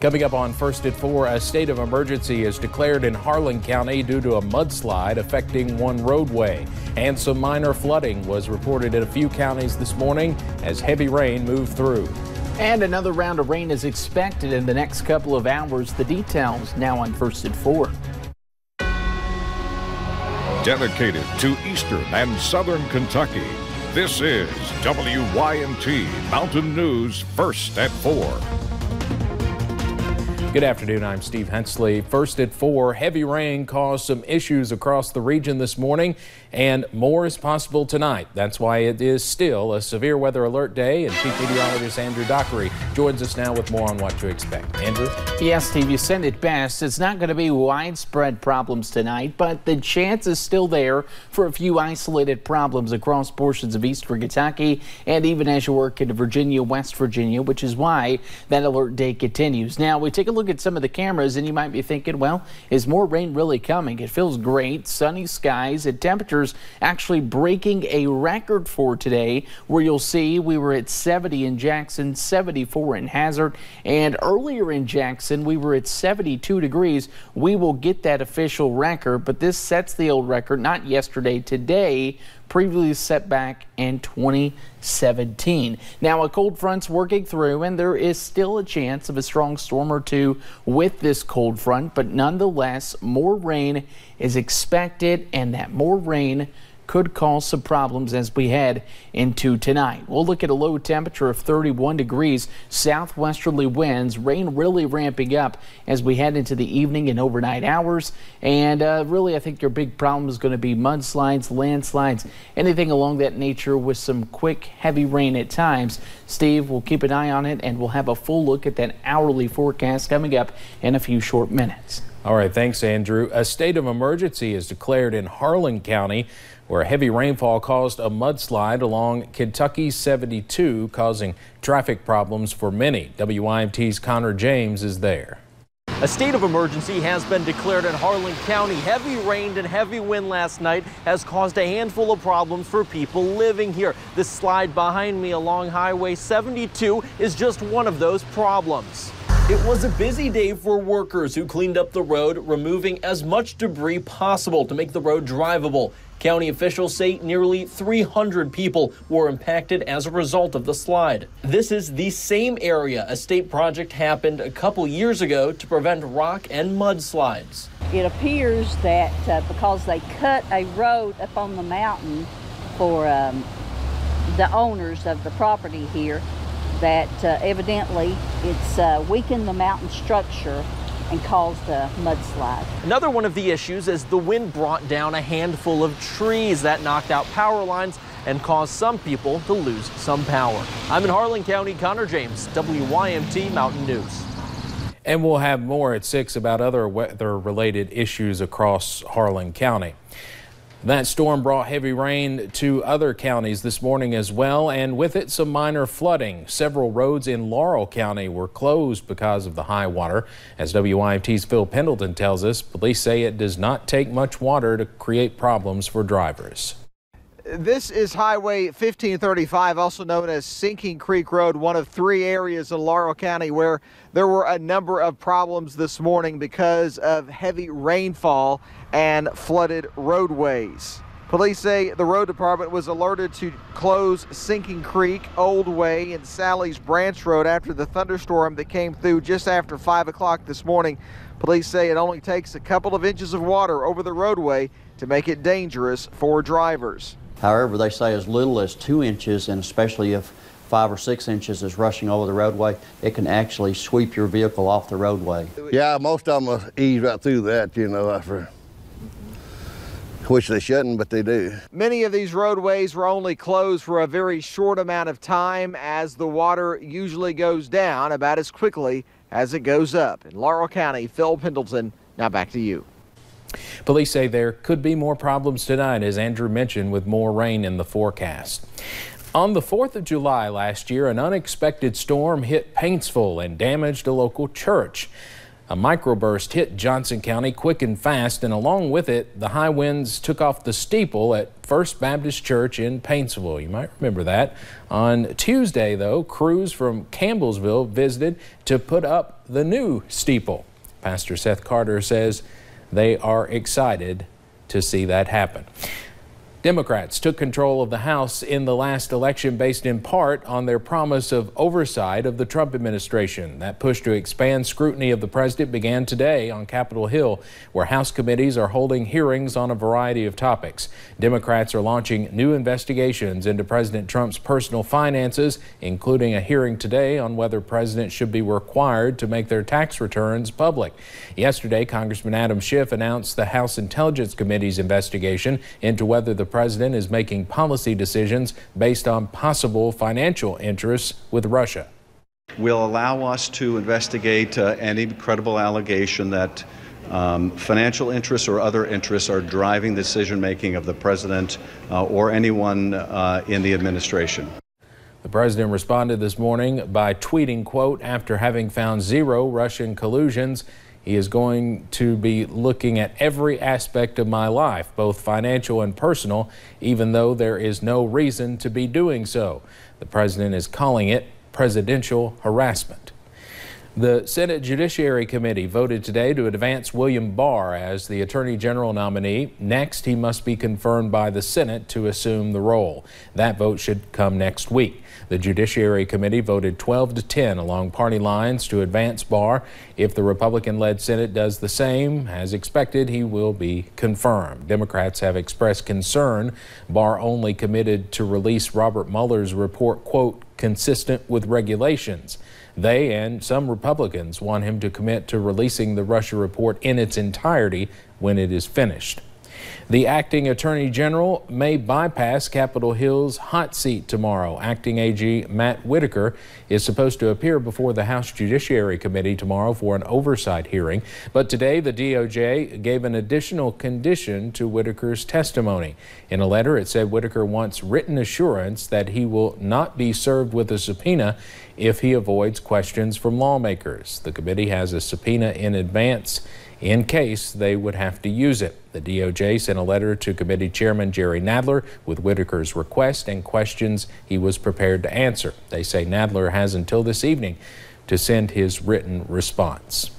Coming up on First at 4, a state of emergency is declared in Harlan County due to a mudslide affecting one roadway. And some minor flooding was reported in a few counties this morning as heavy rain moved through. And another round of rain is expected in the next couple of hours. The details now on First at 4. Dedicated to Eastern and Southern Kentucky, this is WYMT Mountain News First at 4. Good afternoon, I'm Steve Hensley. First at 4, heavy rain caused some issues across the region this morning, and more is possible tonight. That's why it is still a severe weather alert day, and Chief Meteorologist Andrew Dockery joins us now with more on what to expect. Andrew? Yes, Steve, you said it best. It's not going to be widespread problems tonight, but the chance is still there for a few isolated problems across portions of eastern Kentucky, and even as you work into Virginia, West Virginia, which is why that alert day continues. Now, we take a look at some of the cameras and you might be thinking, well, is more rain really coming? It feels great, sunny skies, and temperatures actually breaking a record for today, where you'll see we were at 70 in Jackson, 74 in Hazard, and earlier in Jackson we were at 72 degrees. We will get that official record, but this sets the old record, not yesterday, today, previously set back in 2017. Now, a cold front's working through, and there is still a chance of a strong storm or two with this cold front, but nonetheless, more rain is expected, and that more rain could cause some problems as we head into tonight. We'll look at a low temperature of 31 degrees, southwesterly winds, rain really ramping up as we head into the evening and overnight hours. And really, I think your big problem is going to be mudslides, landslides, anything along that nature with some quick, heavy rain at times. Steve, we'll keep an eye on it, and we'll have a full look at that hourly forecast coming up in a few short minutes. All right, thanks, Andrew. A state of emergency is declared in Harlan County, where heavy rainfall caused a mudslide along Kentucky 72, causing traffic problems for many. WYMT's Connor James is there. A state of emergency has been declared in Harlan County. Heavy rain and heavy wind last night has caused a handful of problems for people living here. This slide behind me along Highway 72 is just one of those problems. It was a busy day for workers who cleaned up the road, removing as much debris possible to make the road drivable. County officials say nearly 300 people were impacted as a result of the slide. This is the same area a state project happened a couple years ago to prevent rock and mudslides. It appears that because they cut a road up on the mountain for the owners of the property here, that evidently it's weakened the mountain structure and caused a mudslide. Another one of the issues is the wind brought down a handful of trees that knocked out power lines and caused some people to lose some power. I'm in Harlan County, Connor James, WYMT Mountain News. And we'll have more at 6 about other weather-related issues across Harlan County. That storm brought heavy rain to other counties this morning as well, and with it some minor flooding. Several roads in Laurel County were closed because of the high water. As WYMT's Phil Pendleton tells us, police say it does not take much water to create problems for drivers. This is Highway 1535, also known as Sinking Creek Road, one of 3 areas in Laurel County where there were a number of problems this morning because of heavy rainfall and flooded roadways. Police say the road department was alerted to close Sinking Creek, Old Way, and Sally's Branch Road after the thunderstorm that came through just after 5 o'clock this morning. Police say it only takes a couple of inches of water over the roadway to make it dangerous for drivers. However, they say as little as 2 inches, and especially if 5 or 6 inches is rushing over the roadway, it can actually sweep your vehicle off the roadway. Yeah, most of them will ease right through that, you know, which they shouldn't, but they do. Many of these roadways were only closed for a very short amount of time, as the water usually goes down about as quickly as it goes up. In Laurel County, Phil Pendleton, now back to you. Police say there could be more problems tonight, as Andrew mentioned, with more rain in the forecast. On the 4th of July last year, an unexpected storm hit Paintsville and damaged a local church. A microburst hit Johnson County quick and fast, and along with it, the high winds took off the steeple at First Baptist Church in Paintsville. You might remember that. On Tuesday, though, crews from Campbellsville visited to put up the new steeple. Pastor Seth Carter says they are excited to see that happen. Democrats took control of the House in the last election based in part on their promise of oversight of the Trump administration. That push to expand scrutiny of the president began today on Capitol Hill, where House committees are holding hearings on a variety of topics. Democrats are launching new investigations into President Trump's personal finances, including a hearing today on whether presidents should be required to make their tax returns public. Yesterday, Congressman Adam Schiff announced the House Intelligence Committee's investigation into whether the president is making policy decisions based on possible financial interests with Russia. Will allow us to investigate any credible allegation that financial interests or other interests are driving the decision-making of the president or anyone in the administration. The president responded this morning by tweeting, quote, "After having found 0 Russian collusions, he is going to be looking at every aspect of my life, both financial and personal, even though there is no reason to be doing so." The president is calling it presidential harassment. The Senate Judiciary Committee voted today to advance William Barr as the Attorney General nominee. Next, he must be confirmed by the Senate to assume the role. That vote should come next week. The Judiciary Committee voted 12-10 along party lines to advance Barr. If the Republican-led Senate does the same, as expected, he will be confirmed. Democrats have expressed concern Barr only committed to release Robert Mueller's report, quote, "consistent with regulations." They and some Republicans want him to commit to releasing the Russia report in its entirety when it is finished. The acting Attorney General may bypass Capitol Hill's hot seat tomorrow. Acting AG Matt Whitaker is supposed to appear before the House Judiciary Committee tomorrow for an oversight hearing, but today the DOJ gave an additional condition to Whitaker's testimony. In a letter, it said Whitaker wants written assurance that he will not be served with a subpoena if he avoids questions from lawmakers. The committee has a subpoena in advance in case they would have to use it. The DOJ sent a letter to committee chairman Jerry Nadler with Whitaker's request and questions he was prepared to answer. They say Nadler has until this evening to send his written response.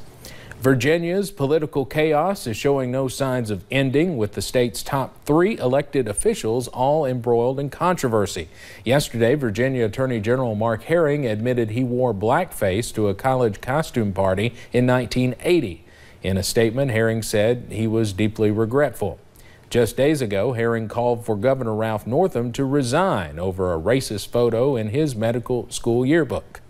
Virginia's political chaos is showing no signs of ending, with the state's top 3 elected officials all embroiled in controversy. Yesterday, Virginia Attorney General Mark Herring admitted he wore blackface to a college costume party in 1980. In a statement, Herring said he was deeply regretful. Just days ago, Herring called for Governor Ralph Northam to resign over a racist photo in his medical school yearbook.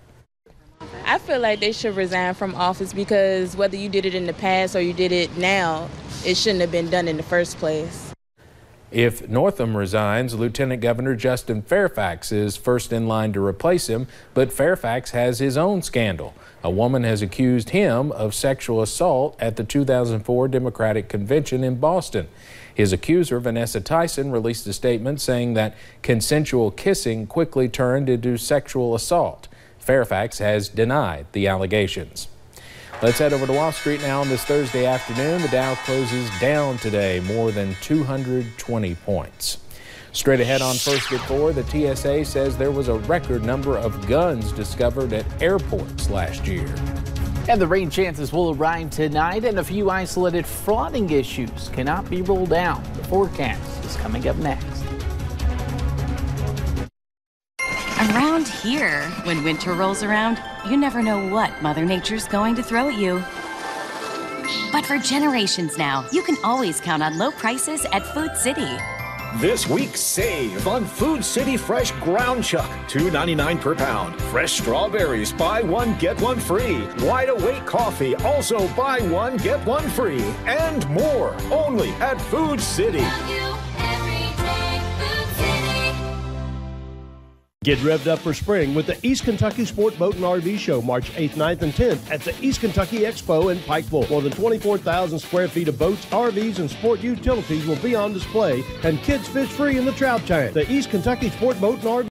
I feel like they should resign from office because whether you did it in the past or you did it now, it shouldn't have been done in the first place. If Northam resigns, Lieutenant Governor Justin Fairfax is first in line to replace him, but Fairfax has his own scandal. A woman has accused him of sexual assault at the 2004 Democratic Convention in Boston. His accuser, Vanessa Tyson, released a statement saying that consensual kissing quickly turned into sexual assault. Fairfax has denied the allegations. Let's head over to Wall Street now on this Thursday afternoon. The Dow closes down today, more than 220 points. Straight ahead on First at 4, the TSA says there was a record number of guns discovered at airports last year. And the rain chances will arrive tonight, and a few isolated flooding issues cannot be ruled out. The forecast is coming up next. Around here, when winter rolls around, you never know what Mother Nature's going to throw at you. But for generations now, you can always count on low prices at Food City. This week, save on Food City Fresh Ground Chuck, $2.99 per pound. Fresh strawberries, buy one, get one free. Wide Awake coffee, also buy one, get one free. And more, only at Food City. Get revved up for spring with the East Kentucky Sport Boat and RV Show March 8th, 9th, and 10th at the East Kentucky Expo in Pikeville. More than 24,000 square feet of boats, RVs, and sport utilities will be on display, and kids fish free in the trout tank. The East Kentucky Sport Boat and RV